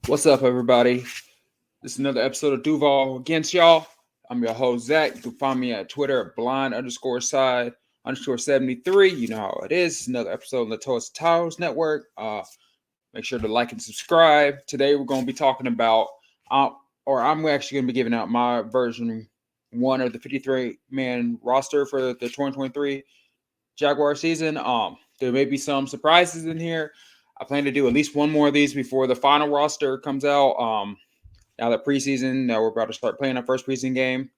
What's up, everybody? This is another episode of Duval Against Y'all. I'm your host, Zach. You can find me at Twitter at blind_side_73. You know how it is. It's another episode of the Toast Towers Network. Make sure to like and subscribe. Today, we're going to be talking about, I'm actually going to be giving out my version one of the 53-man roster for the 2023 Jaguar season. There may be some surprises in here. I plan to do at least one more of these before the final roster comes out. Now that preseason, now we're about to start playing our first preseason game.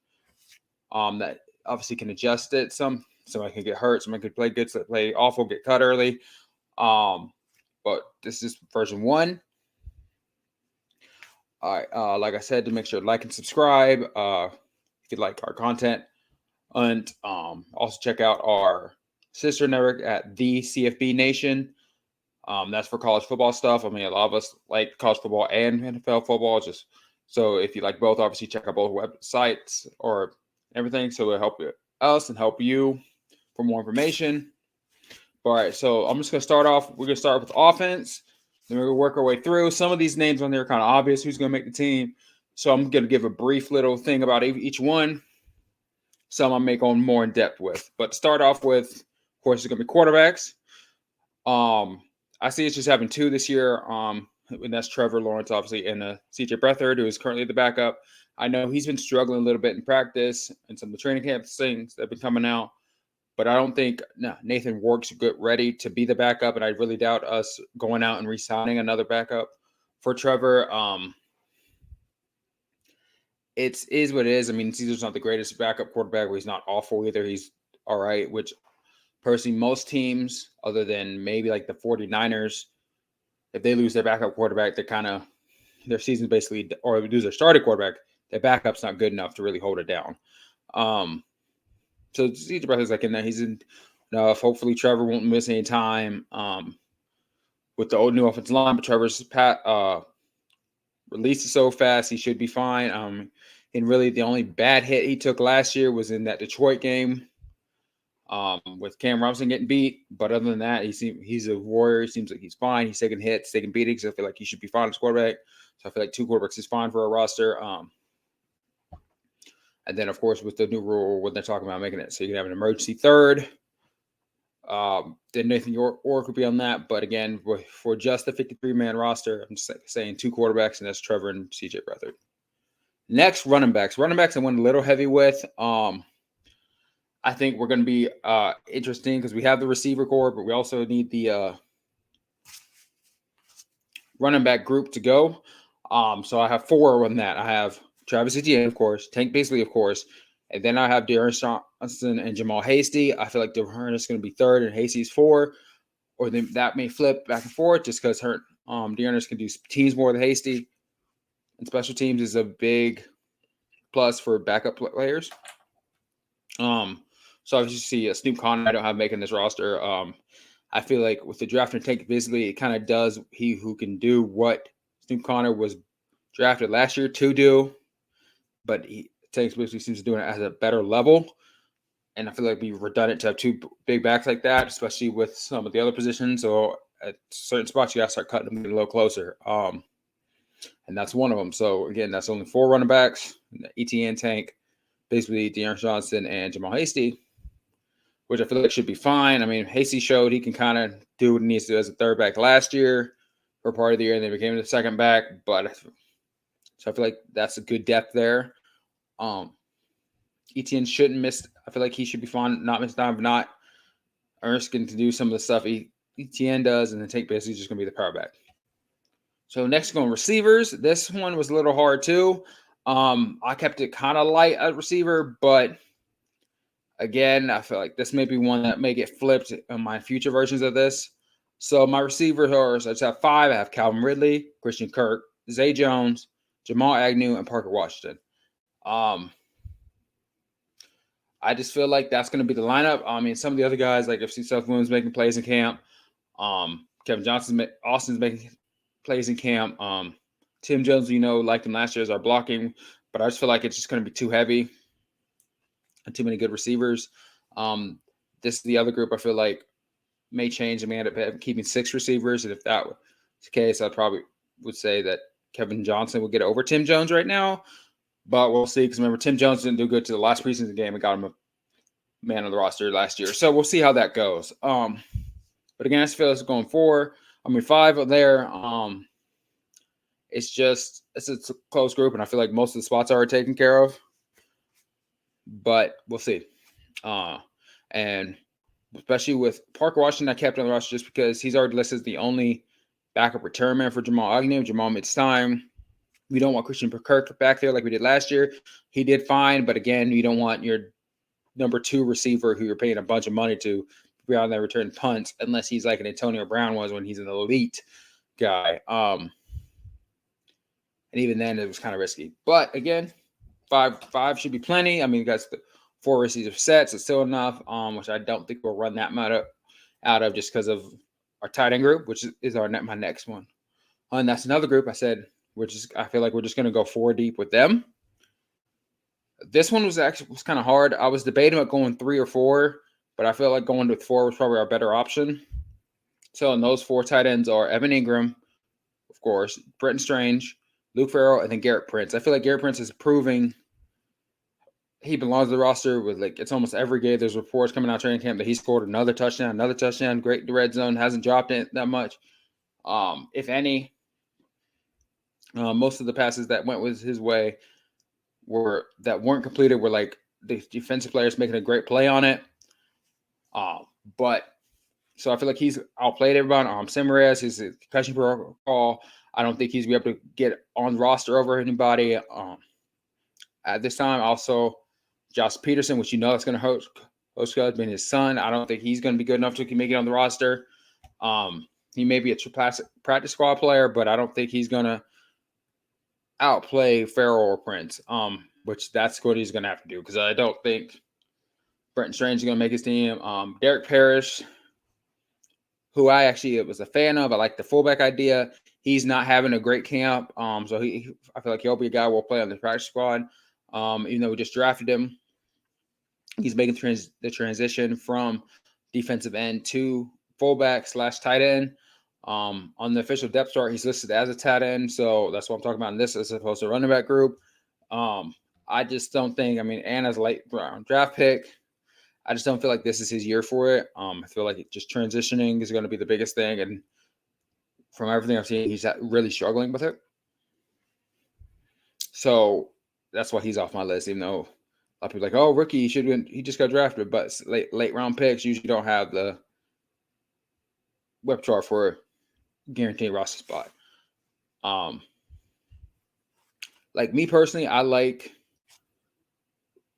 That obviously can adjust it. Somebody can get hurt, somebody could play good, play awful, get cut early. But this is version one. All right, like I said, to make sure to like and subscribe if you like our content, and also check out our sister network at the CFB Nation. That's for college football stuff. I mean, a lot of us like college football and NFL football. Just so if you like both, obviously check out both websites or everything. So it'll help us and help you for more information. All right, so I'm just gonna start off. We're gonna start with offense. Then we're gonna work our way through. Some of these names on there are kind of obvious who's gonna make the team. So I'm gonna give a brief little thing about each one. Some I'll make on more in depth with. But to start off with, of course, it's gonna be quarterbacks. I see it's just having two this year. And that's Trevor Lawrence, obviously, and CJ Beathard, who is currently the backup. I know he's been struggling a little bit in practice and some of the training camp things that have been coming out. But I don't think Nathan Work's good ready to be the backup, and I really doubt us going out and re-signing another backup for Trevor. It is what it is. I mean, Caesar's not the greatest backup quarterback, but he's not awful either. He's all right, which personally, most teams, other than maybe like the 49ers, if they lose their backup quarterback, their season's basically, or lose their starting quarterback, their backup's not good enough to really hold it down. So CJ Beathard's like in there. He's in enough. Hopefully, Trevor won't miss any time with the old new offensive line. But Trevor's released it so fast, he should be fine. And really, the only bad hit he took last year was in that Detroit game with Cam Robinson getting beat. But other than that, he's a warrior. He seems like he's fine. He's taking hits, taking beatings. I feel like he should be fine as quarterback. So I feel like two quarterbacks is fine for a roster. And then, of course, with the new rule, when they're talking about making it so you can have an emergency third, then Nathan Ork would be on that. But again, for just the 53-man roster, I'm saying two quarterbacks, and that's Trevor and CJ Beathard. Next, running backs. Running backs I went a little heavy with. I think we're going to be interesting because we have the receiver core, but we also need the running back group to go. So I have four on that. I have Travis Etienne, of course, Tank Bigsby, of course, and then I have D'Ernest Johnson and Jamal Hasty. I feel like D'Ernest is going to be third and Hasty's four, or then that may flip back and forth just because D'Ernest can do teams more than Hasty, and special teams is a big plus for backup players. So as you see, Snoop Conner, I don't have making this roster. I feel like with the draft and Tank Bigsby, it kind of does he who can do what Snoop Conner was drafted last year to do, but Tank Bigsby seems to do it at a better level. And I feel like it'd be redundant to have two big backs like that, especially with some of the other positions. So at certain spots, you got to start cutting them a little closer. And that's one of them. So again, that's only four running backs: ETN, Tank, basically D'Ernest Johnson, and Jamal Hasty, which I feel like should be fine. I mean, Hasty showed he can kind of do what he needs to do as a third back last year for part of the year, and then became the second back. But so I feel like that's a good depth there. Etienne shouldn't miss. I feel like he should be fine, not miss time, not Erskine to do some of the stuff Etienne does, and then Tank basically just going to be the power back. So next, going receivers. This one was a little hard too. I kept it kind of light at receiver, but again, I feel like this may be one that may get flipped in my future versions of this. So my receivers are, I just have five. I have Calvin Ridley, Christian Kirk, Zay Jones, Jamal Agnew, and Parker Washington. I just feel like that's going to be the lineup. I mean, some of the other guys, like if Seth Williams making plays in camp, Kevin Austin's making plays in camp. Tim Jones, liked him last year as our blocking, but I just feel like it's just going to be too heavy and too many good receivers. This is the other group I feel like may change. I may end up keeping six receivers, and if that was the case, I probably would say that Kevin Johnson will get over Tim Jones right now, but we'll see. Because remember, Tim Jones didn't do good to the last preseason game and got him a man on the roster last year. So we'll see how that goes. But again, I feel it's going 5 there. It's a close group, and I feel like most of the spots are taken care of. But we'll see. And especially with Parker Washington, I kept on the roster just because he's already listed as the only backup return man for Jamal Agnew. Jamal missed time. We don't want Christian Kirk back there like we did last year. He did fine, but again, you don't want your number 2 receiver who you're paying a bunch of money to be on that return punts unless he's like an Antonio Brown was when he's an elite guy. And even then, it was kind of risky. But again, five should be plenty. I mean, you got 4 receiver sets. It's still enough, which I don't think we'll run that much out of just because of our tight end group, which is my next one. And that's another group I said I feel like we're just going to go 4 deep with them. This one was kind of hard. I was debating about going 3 or 4, but I feel like going with 4 was probably our better option. So in those 4 tight ends are Evan Ingram, of course, Brenton Strange, Luke Farrell, and then Garrett Prince. I feel like Garrett Prince is proving he belongs to the roster with it's almost every game. There's reports coming out training camp that he scored another touchdown, great in the red zone, hasn't dropped it that much. If any, most of the passes that went his way weren't completed were like the defensive players making a great play on it. So I feel like he's outplayed everyone. Semirez, his concussion protocol. I don't think he's going to be able to get on the roster over anybody. At this time, also Josh Peterson, which that's going to host being his son. I don't think he's going to be good enough to make it on the roster. He may be a practice squad player, but I don't think he's going to outplay Farrell or Prince, which that's what he's going to have to do because I don't think Brenton Strange is going to make his team. Derek Parrish, who I actually was a fan of. I like the fullback idea. He's not having a great camp, so I feel like he'll be a guy we'll play on the practice squad. Even though we just drafted him, he's making the transition from defensive end to fullback / tight end. On the official depth chart, he's listed as a tight end, so that's what I'm talking about in this as opposed to running back group. I just don't think, and as a late round draft pick, I just don't feel like this is his year for it. I feel like just transitioning is going to be the biggest thing, and from everything I've seen, he's really struggling with it. So that's why he's off my list, even though a lot of people are like, oh, rookie, he just got drafted, but late round picks usually don't have the web chart for guaranteed roster spot. Like me personally, I like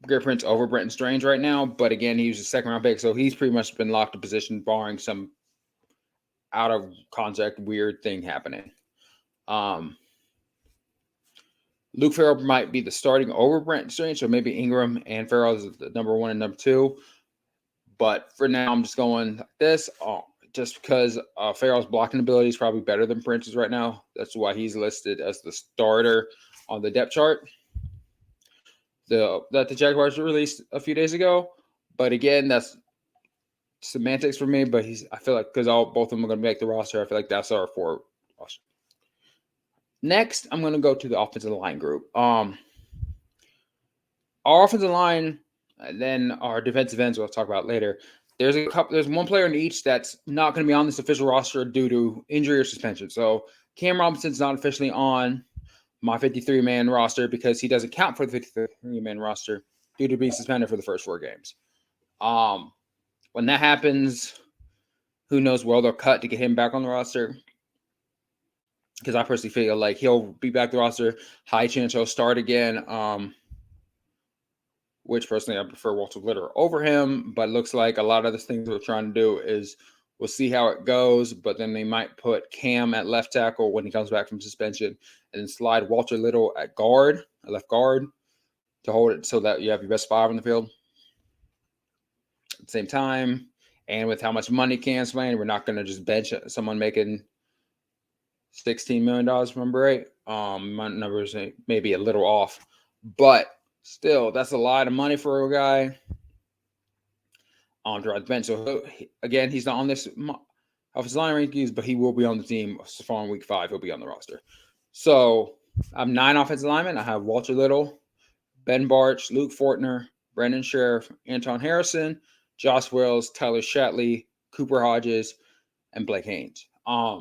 Garrett Prince over Brenton Strange right now, but again, he was a second round pick, so he's pretty much been locked in position, barring some out of contract weird thing happening. Luke Farrell might be the starting over Brenton Strange, so maybe Ingram and Farrell is the number 1 and number 2. But for now, I'm just going like this. Just because Farrell's blocking ability is probably better than Prince's right now. That's why he's listed as the starter on the depth chart that the Jaguars released a few days ago. But again, that's semantics for me. But I feel like because both of them are going to make the roster, I feel like that's our 4 roster. Next, I'm going to go to the offensive line group. Our offensive line, and then our defensive ends we'll talk about later. There's one player in each that's not going to be on this official roster due to injury or suspension. So Cam Robinson's not officially on my 53-man roster because he doesn't count for the 53-man roster due to being suspended for the first 4 games. When that happens, who knows where they'll cut to get him back on the roster. Because I personally feel like he'll be back to the roster. High chance he'll start again. Which personally I prefer Walter Litter over him. But it looks like a lot of the things we're trying to do is we'll see how it goes. But then they might put Cam at left tackle when he comes back from suspension. And then slide Walter Little at left guard, to hold it so that you have your best 5 on the field. At the same time, and with how much money Cam's playing, we're not going to just bench someone making $16 million, remember right? My numbers may be a little off, but still, that's a lot of money for a guy on the bench. So again, he's not on this offensive line rankings, but he will be on the team so far in week 5. He'll be on the roster. So I have 9 offensive linemen. I have Walter Little, Ben Barch, Luke Fortner, Brendan Sheriff, Anton Harrison, Josh Wells, Tyler Shatley, Cooper Hodges, and Blake Haynes. I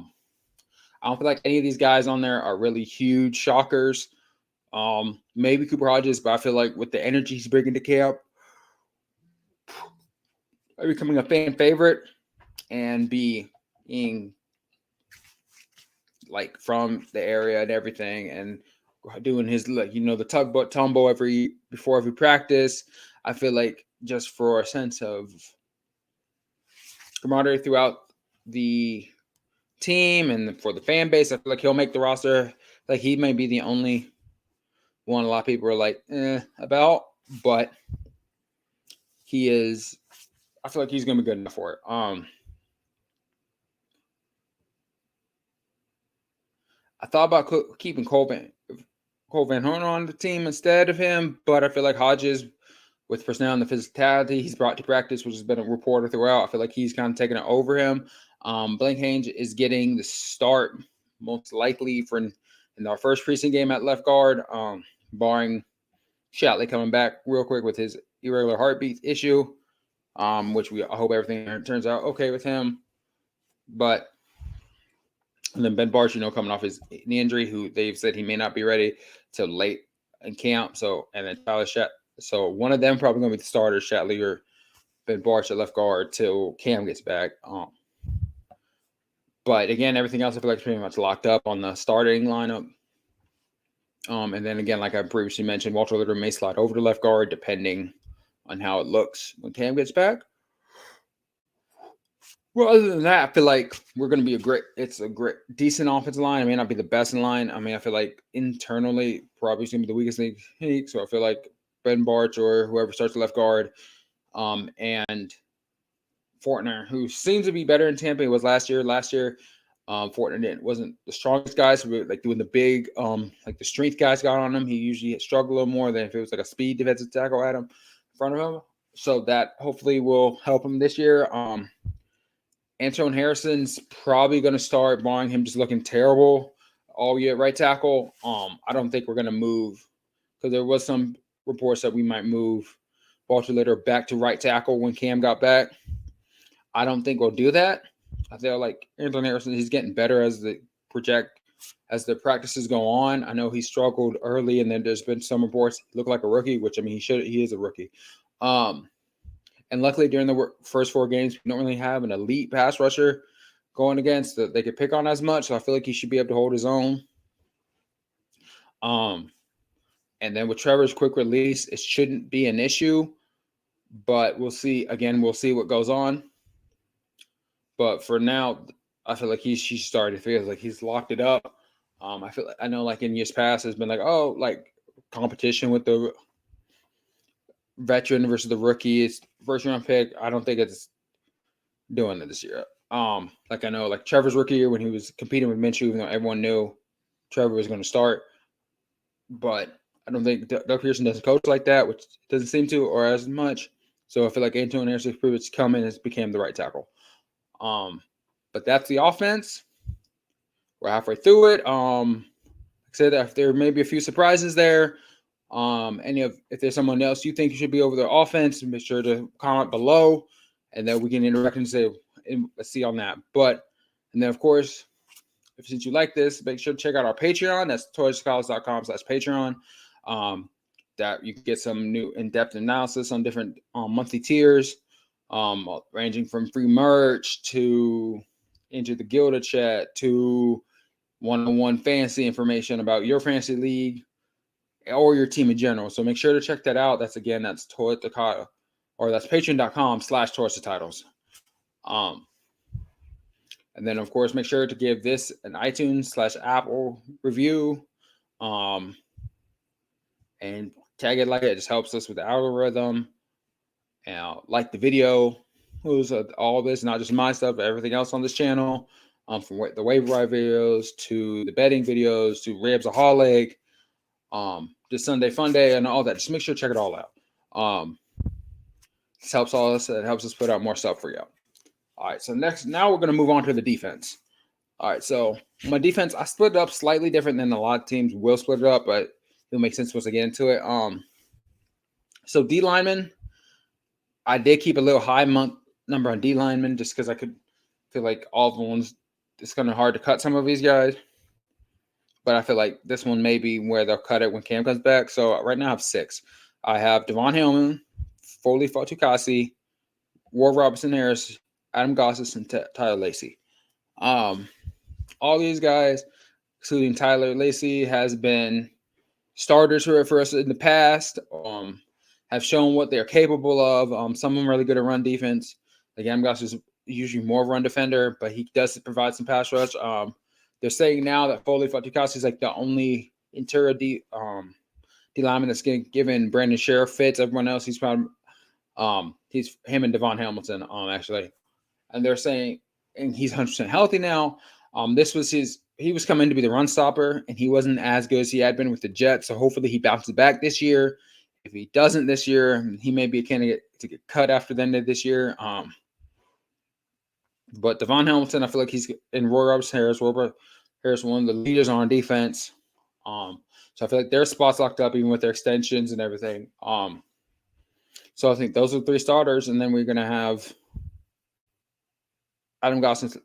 don't feel like any of these guys on there are really huge shockers. Maybe Cooper Hodges, but I feel like with the energy he's bringing to camp, becoming a fan favorite and being like from the area and everything, and doing his the tugboat tumble before every practice. I feel like just for a sense of camaraderie throughout the team and for the fan base, I feel like he'll make the roster. Like he may be the only one a lot of people are like about, but he is. I feel like he's gonna be good enough for it. I thought about keeping Cole Van Horn on the team instead of him, but I feel like Hodges, with personnel and the physicality he's brought to practice, which has been a reporter throughout, I feel like he's kind of taking it over him. Blake Haynes is getting the start most likely for in our first preseason game at left guard, barring Shatley coming back real quick with his irregular heartbeat issue, which I hope everything turns out okay with him. But and then Ben Barch, coming off his knee injury, who they've said he may not be ready till late in camp. So, and then Tyler Shat. So one of them probably going to be the starter, Shatley or Ben Barch at left guard till Cam gets back. But again, everything else I feel like is pretty much locked up on the starting lineup. And then again, like I previously mentioned, Walter Litter may slide over to left guard depending on how it looks when Cam gets back. Well, other than that, I feel like we're going to be decent offensive line. It may not be the best in line. I mean, I feel like internally, probably going to be the weakest league. So I feel like Ben Barch or whoever starts the left guard, and Fortner, who seems to be better in Tampa, he was last year. Fortner wasn't the strongest guy, so like doing the big, like the strength guys got on him. He usually struggled a little more than if it was like a speed defensive tackle at him in front of him. So that hopefully will help him this year. Anton Harrison's probably going to start, barring him just looking terrible all year at right tackle. I don't think we're going to move, because there was some reports that we might move Walter Litter back to right tackle when Cam got back. I don't think we'll do that. I feel like Anton Harrison, he's getting better as the practices go on. I know he struggled early, and then there's been some reports he looked like a rookie, which I mean he is a rookie. And luckily, during the first 4 games, we don't really have an elite pass rusher going against that they could pick on as much. So I feel like he should be able to hold his own. And then with Trevor's quick release, it shouldn't be an issue. But we'll see. Again, we'll see what goes on. But for now, I feel like he started. It feels like he's locked it up. I know like in years past, there's been like competition with the veteran versus the rookie. It's first round pick. I don't think it's doing it this year. Like I know like Trevor's rookie year when he was competing with Minshew, even though everyone knew Trevor was going to start. But I don't think Doug Pearson doesn't coach like that, which doesn't seem to, or as much. So I feel like Antonio Harrison's proved to come in and became the right tackle. But that's the offense. We're halfway through it. Like I said, if there may be a few surprises there. If there's someone else you think should be over the offense, make sure to comment below, and then we can interact and say, let's see on that. And then of course, since you like this, make sure to check out our Patreon. That's toyscollege.com/Patreon. That you can get some new in-depth analysis on different monthly tiers, ranging from free merch to into the Gilda chat to one-on-one fantasy information about your fantasy league or your team in general. So make sure to check that out. That's Toyota, or that's patreon.com/Toyota and then of course make sure to give this an iTunes/Apple review, and tag it like it. It just helps us with the algorithm. And like the video, all this, not just my stuff, but everything else on this channel, from the waiver wire videos to the betting videos to Rabsaholic, just Sunday Fun Day and all that. Just make sure to check it all out. This helps us. It helps us put out more stuff for you. All right. So now we're going to move on to the defense. All right, so my defense, I split it up slightly different than a lot of teams will split it up, but it'll make sense once I get into it. So D lineman, I did keep a little high number on D lineman just because I could feel like all the ones it's kind of hard to cut some of these guys, but I feel like this one may be where they'll cut it when Cam comes back. So right now I have 6. I have Devon Hillman, Foley Fatukasi, War Robinson Harris, Adam Gossis, and Tyler Lacey. All these guys, including Tyler Lacey, has been starters for us in the past. Have shown what they're capable of. Some of them really good at run defense. Like Adam Gossis is usually more of a run defender, but he does provide some pass rush. They're saying now that Foley Fatukasi is like the only interior D lineman that's getting given Brandon Sheriff fits. Everyone else, he's probably he's him and Devon Hamilton actually, and they're saying, and he's 100% healthy now. This was he was coming to be the run stopper, and he wasn't as good as he had been with the Jets. So hopefully he bounces back this year. If he doesn't this year, he may be a candidate to get cut after the end of this year. But Devon Hamilton, I feel like he's in Roy Robinson Harris. Roy Harris, one of the leaders on defense. So I feel like their spots locked up, even with their extensions and everything. So I think those are the 3 starters, and then we're gonna have Adam Gossis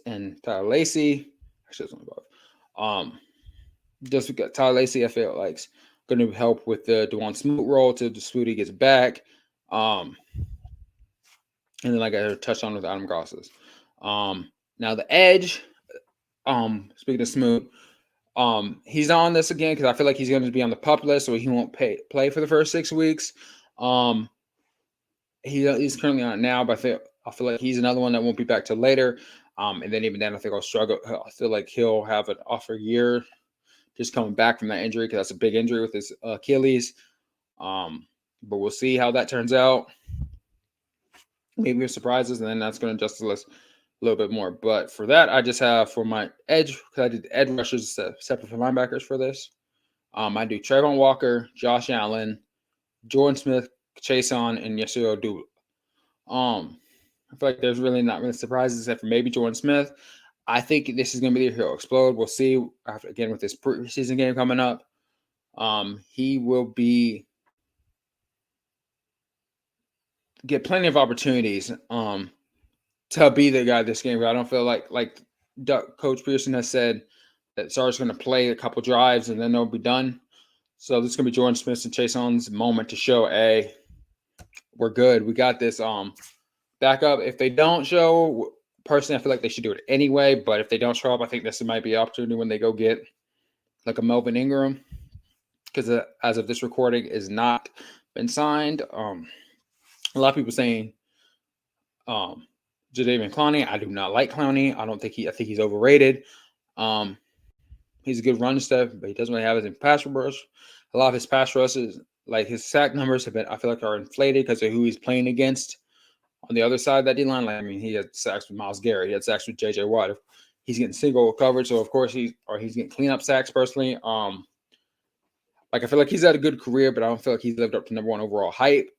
and Tyler Lacey. Actually, it's only both. Just because Tyler Lacey, I feel like is going to help with the Dewan Smoot role till Swooty gets back. And then like I touched on with Adam Gossis. Now the edge. Speaking of Smoot, he's on this again because I feel like he's going to be on the PUP list, so he won't play for the first 6 weeks. He's currently on it now, but I feel like he's another one that won't be back till later. And then even then, I think I'll struggle. I feel like he'll have an off year just coming back from that injury because that's a big injury with his Achilles. But we'll see how that turns out. Maybe with surprises, and then that's going to adjust the list a little bit more. But for that, I just have for my edge, because I did edge rushers separate from linebackers for this. I do Trayvon Walker, Josh Allen, Jordan Smith, Chason, and Yasuo Dula. I feel like there's really not really surprises except for maybe Jordan Smith. I think this is going to be the he'll explode. We'll see after, again with this preseason game coming up. He will get plenty of opportunities to be the guy this game. I don't feel like Coach Pearson has said that Sarge's going to play a couple drives and then they'll be done. So this is going to be Jordan Smith and Chason's moment to show, hey, we're good. We got this back up. If they don't show, personally, I feel like they should do it anyway. But if they don't show up, I think this might be an opportunity when they go get like a Melvin Ingram, because as of this recording is not been signed. A lot of people saying Jadeveon Clowney. I do not like Clowney. I think he's overrated. He's a good run stuff, but he doesn't really have his pass rush. A lot of his pass rushes, like his sack numbers, have been, I feel like, are inflated because of who he's playing against on the other side of that D line. Like, I mean, he had sacks with Myles Garrett. He had sacks with J.J. Watt. He's getting single coverage, so of course he's getting cleanup sacks personally. Like I feel like he's had a good career, but I don't feel like he's lived up to number 1 overall hype.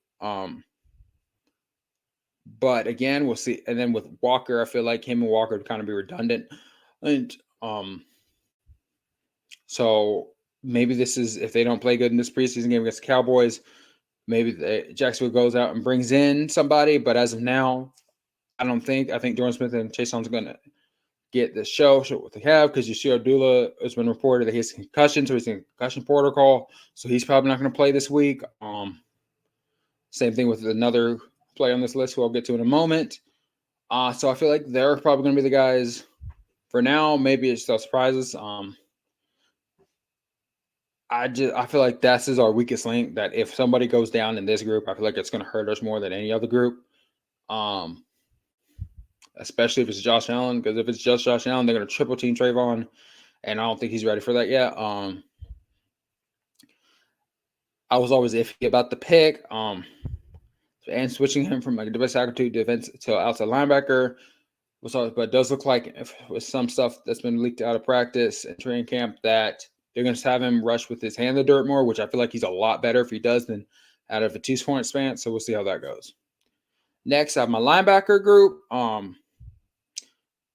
But again, we'll see. And then with Walker, I feel like him and Walker would kind of be redundant. And so maybe this is, if they don't play good in this preseason game against the Cowboys, maybe Jacksonville goes out and brings in somebody. But as of now, I think Jordan Smith and Chason's going to get the show what they have, because Yashio Dula has been reported that he has concussion, so he's in concussion protocol. So he's probably not going to play this week. Same thing with another player on this list who I'll get to in a moment. So I feel like they're probably going to be the guys for now. Maybe it's still surprises. I feel like this is our weakest link, that if somebody goes down in this group, I feel like it's going to hurt us more than any other group. Especially if it's Josh Allen, because if it's just Josh Allen, they're going to triple team Trayvon, and I don't think he's ready for that yet. I was always iffy about the pick, and switching him from like a defensive tackle to defense to outside linebacker. But it does look like with some stuff that's been leaked out of practice and training camp that they're going to have him rush with his hand in the dirt more, which I feel like he's a lot better if he does than out of a 2-point span. So we'll see how that goes. Next, I have my linebacker group.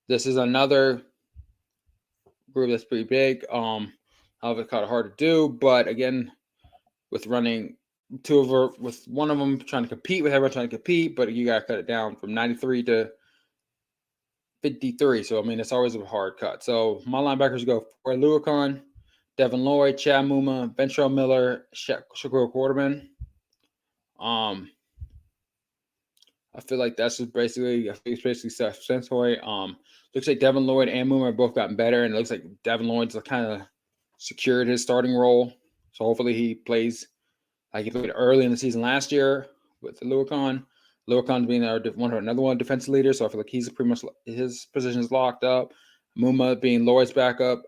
This is another group that's pretty big. However, it's kind of hard to do, but again, with running with one of them trying to compete with everyone trying to compete, but you got to cut it down from 93 to 53. So I mean, it's always a hard cut. So my linebackers go for Luakon, Devin Lloyd, Chad Muma, Ventrell Miller, Shakur Quarterman. I feel like that's just basically self-explanatory. Looks like Devin Lloyd and Muma have both gotten better, and it looks like Devin Lloyd's kind of secured his starting role. So hopefully he plays like he played early in the season last year with the Luakon. Luakon being another one defensive leader, so I feel like he's pretty much his position is locked up. Muma being Lloyd's backup.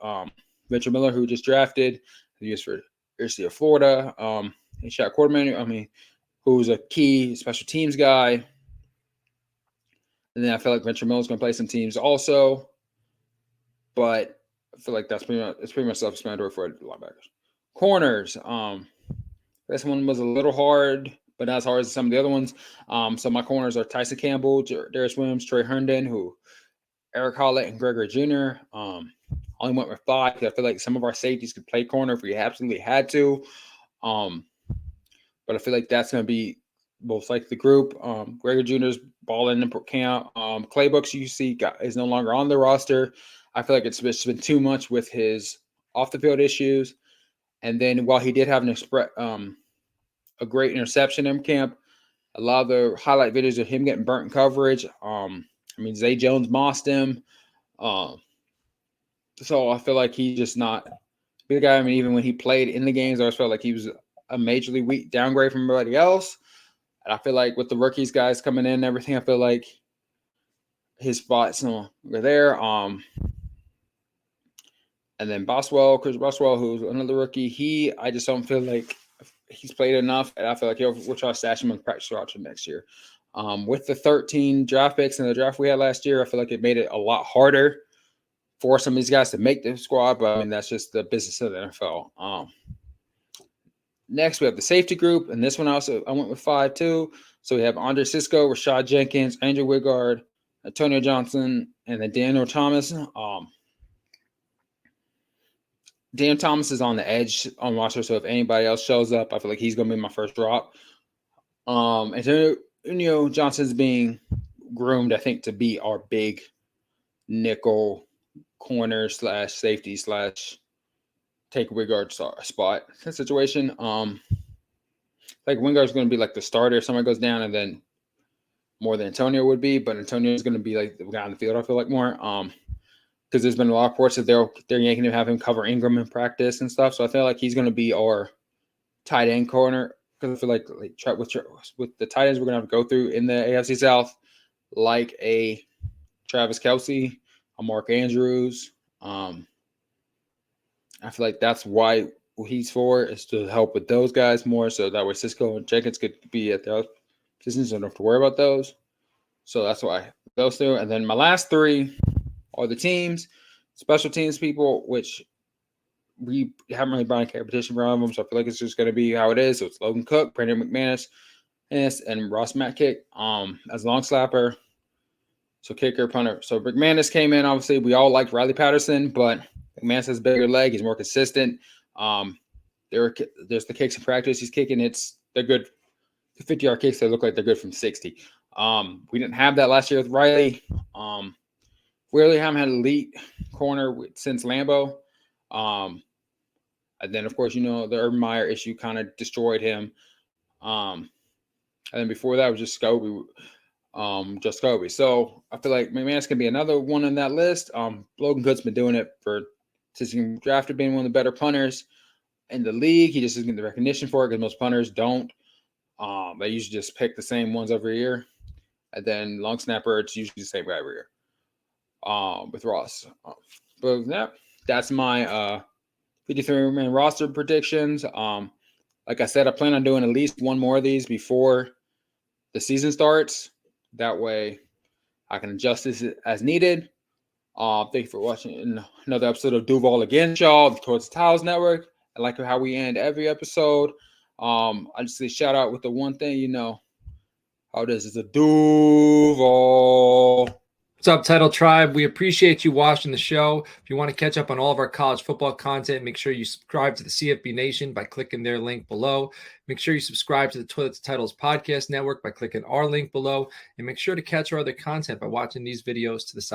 Ventrell Miller, who just drafted, used for University of Florida. And Shaq Quarterman, who's a key special teams guy. And then I feel like Ventrell Miller is going to play some teams also. But I feel like it's pretty much self-explanatory for linebackers. Corners. This one was a little hard, but not as hard as some of the other ones. So my corners are Tyson Campbell, Darius Williams, Trey Herndon, Eric Hollett, and Gregory Jr. Only went with 5 because I feel like some of our safeties could play corner if we absolutely had to. But I feel like that's going to be most like the group. Gregory Jr.'s balling in camp. Claybooks you see is no longer on the roster. I feel like it's been too much with his off the field issues. And then while he did have a great interception in camp, a lot of the highlight videos of him getting burnt in coverage. Zay Jones mossed him. So I feel like he's just not the guy. Even when he played in the games, I always felt like he was a majorly weak downgrade from everybody else. And I feel like with the rookies guys coming in and everything, I feel like his spot's no longer there. And then Chris Boswell, who's another rookie, I just don't feel like he's played enough, and I feel like we'll try to stash him in practice roster next year. With the 13 draft picks in the draft we had last year, I feel like it made it a lot harder for some of these guys to make the squad, but that's just the business of the NFL. Next, we have the safety group, and this one I went with 5 too. So we have Andre Cisco, Rashad Jenkins, Andrew Wigard, Antonio Johnson, and then Daniel Thomas. Dan Thomas is on the edge on roster, so if anybody else shows up, I feel like he's going to be my first drop. Antonio Johnson's being groomed, I think, to be our big nickel corner / safety / take Wingard spot situation. Like Wingard's going to be like the starter if somebody goes down, and then more than Antonio would be, but Antonio is going to be like the guy on the field. I feel like more. Because there's been a lot of reports that they're yanking him, have him cover Ingram in practice and stuff. So I feel like he's going to be our tight end corner. Because I feel like with the tight ends we're going to have to go through in the AFC South, like a Travis Kelce, a Mark Andrews. I feel like that's why he's for, is to help with those guys more, so that way Cisco and Jenkins could be at their positions, so I don't have to worry about those. So that's why those two. And then my last 3 are the teams, special teams people, which we haven't really brought a competition for them, so I feel like it's just going to be how it is. So it's Logan Cook, Brandon McManus, and Ross Matkick as long slapper. So kicker, punter. So McManus came in. Obviously, we all liked Riley Patterson, but McManus has a bigger leg. He's more consistent. There's the kicks in practice he's kicking. They're good. The 50-yard kicks, they look like they're good from 60. We didn't have that last year with Riley. We really haven't had an elite corner since Lambeau. And then, of course, the Urban Meyer issue kind of destroyed him. And then before that was just Scobie. So I feel like McManus can be another one on that list. Logan Cook's been doing it since he drafted, being one of the better punters in the league. He just isn't getting the recognition for it because most punters don't. They usually just pick the same ones every year. And then long snapper, it's usually the same guy every year. With Ross. But that's my 53-man roster predictions. Like I said, I plan on doing at least one more of these before the season starts. That way I can adjust this as needed. Thank you for watching another episode of Duval Against Y'all, Towards the Tiles Network. I like how we end every episode. I just say shout out with the one thing, how it is. It's a Duval. What's up, Title Tribe? We appreciate you watching the show. If you want to catch up on all of our college football content, make sure you subscribe to the CFB Nation by clicking their link below. Make sure you subscribe to the Toilets Titles Podcast Network by clicking our link below. And make sure to catch our other content by watching these videos to the side.